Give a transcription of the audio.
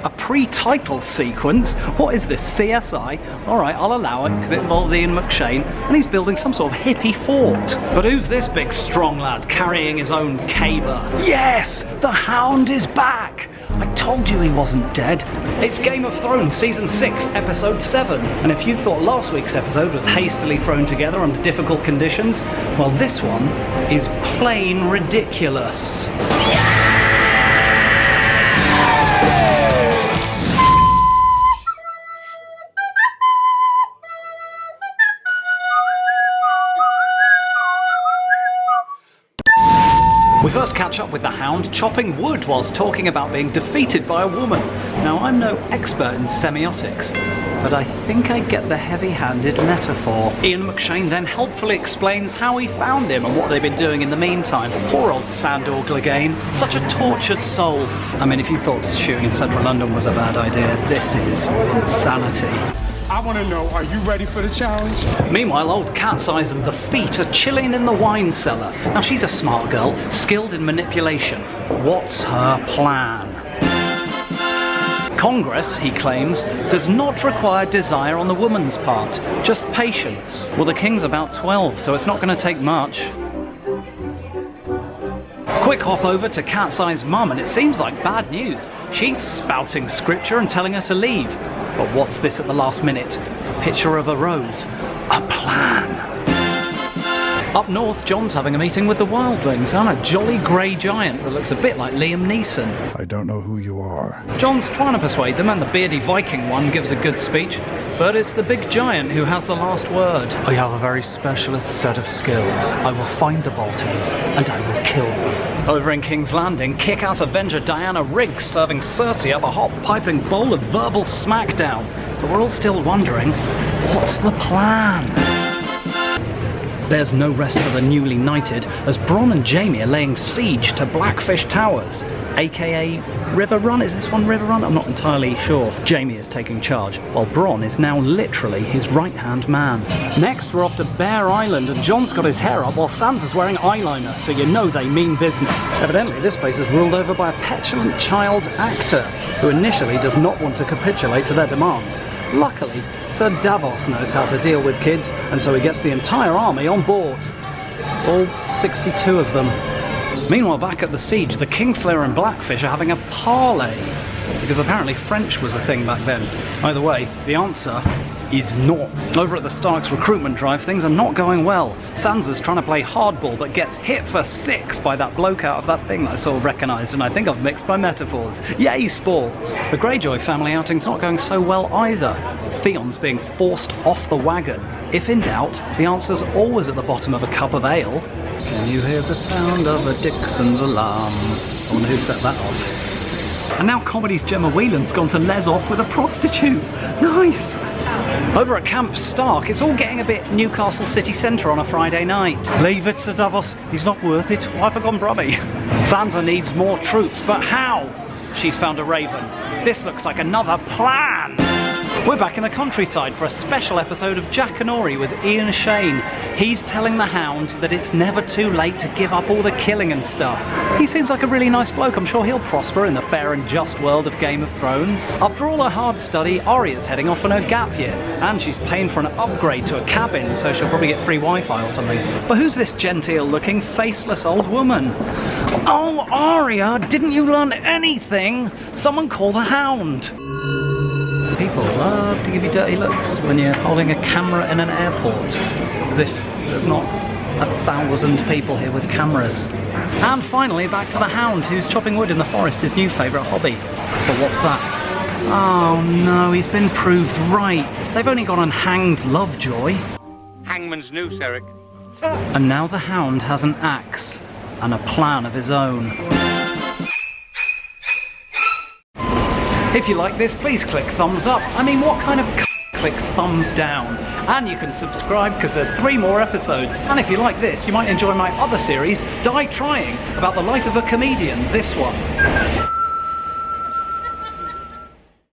A pre-title sequence? What is this, CSI? Alright, I'll allow it, because it involves Ian McShane, and he's building some sort of hippie fort. But who's this big strong lad carrying his own caber? Yes! The Hound is back! I told you he wasn't dead. It's Game of Thrones Season 6, Episode 7. And if you thought last week's episode was hastily thrown together under difficult conditions, well, this one is plain ridiculous. We first catch up with the Hound chopping wood whilst talking about being defeated by a woman. Now, I'm no expert in semiotics, but I think I get the heavy-handed metaphor. Ian McShane then helpfully explains how he found him and what they've been doing in the meantime. Poor old Sandor Clegane, such a tortured soul. I mean, if you thought shooting in central London was a bad idea, this is insanity. I want to know, are you ready for the challenge? Meanwhile, old Cat's Eyes and the Feet are chilling in the wine cellar. Now, she's a smart girl, skilled in manipulation. What's her plan? Congress, he claims, does not require desire on the woman's part, just patience. Well, the king's about 12, so it's not going to take much. Quick hop over to Cat's Eye's mum, and it seems like bad news. She's spouting scripture and telling her to leave. But what's this at the last minute? A picture of a rose. A plan. Up north, John's having a meeting with the wildlings and a jolly grey giant that looks a bit like Liam Neeson. I don't know who you are. John's trying to persuade them, and the beardy Viking one gives a good speech, but it's the big giant who has the last word. I have a very specialist set of skills. I will find the Boltons, and I will kill them. Over in King's Landing, kick-ass Avenger Diana Riggs serving Cersei up a hot piping bowl of verbal smackdown. But we're all still wondering, what's the plan? There's no rest for the newly knighted, as Bronn and Jaime are laying siege to Blackfish Towers, aka River Run. Is this one River Run? I'm not entirely sure. Jaime is taking charge, while Bronn is now literally his right-hand man. Next, we're off to Bear Island, and John's got his hair up while Sansa's wearing eyeliner, so you know they mean business. Evidently, this place is ruled over by a petulant child actor, who initially does not want to capitulate to their demands. Luckily, Sir Davos knows how to deal with kids, and so he gets the entire army on board. All 62 of them. Meanwhile, back at the siege, the Kingslayer and Blackfish are having a parley, because apparently French was a thing back then. Either way, the answer is not. Over at the Stark's recruitment drive, things are not going well. Sansa's trying to play hardball, but gets hit for 6 by that bloke out of that thing that I sort of recognised, and I think I've mixed my metaphors. Yay, sports! The Greyjoy family outing's not going so well either. Theon's being forced off the wagon. If in doubt, the answer's always at the bottom of a cup of ale. Can you hear the sound of a Dixon's alarm? I wonder who set that off. And now comedy's Gemma Whelan's gone to les off with a prostitute. Nice! Over at Camp Stark, it's all getting a bit Newcastle city centre on a Friday night. Leave it, Sir Davos. He's not worth it. Why have I gone Brummy? Sansa needs more troops, but how? She's found a raven. This looks like another plan! We're back in the countryside for a special episode of Jack and Ori with Ian Shane. He's telling the Hound that it's never too late to give up all the killing and stuff. He seems like a really nice bloke. I'm sure he'll prosper in the fair and just world of Game of Thrones. After all her hard study, Arya's heading off on her gap year, and she's paying for an upgrade to a cabin, so she'll probably get free Wi-Fi or something. But who's this genteel-looking, faceless old woman? Oh, Arya, didn't you learn anything? Someone call the Hound. People love to give you dirty looks when you're holding a camera in an airport, as if there's not 1,000 people here with cameras. And finally, back to the Hound, who's chopping wood in the forest, his new favourite hobby. But what's that? Oh no, he's been proved right. They've only gone and hanged Lovejoy. Hangman's noose, Eric. And now the Hound has an axe and a plan of his own. If you like this, please click thumbs up. I mean, what kind of clicks thumbs down? And you can subscribe because there's 3 more episodes. And if you like this, you might enjoy my other series, Die Trying, about the life of a comedian, this one.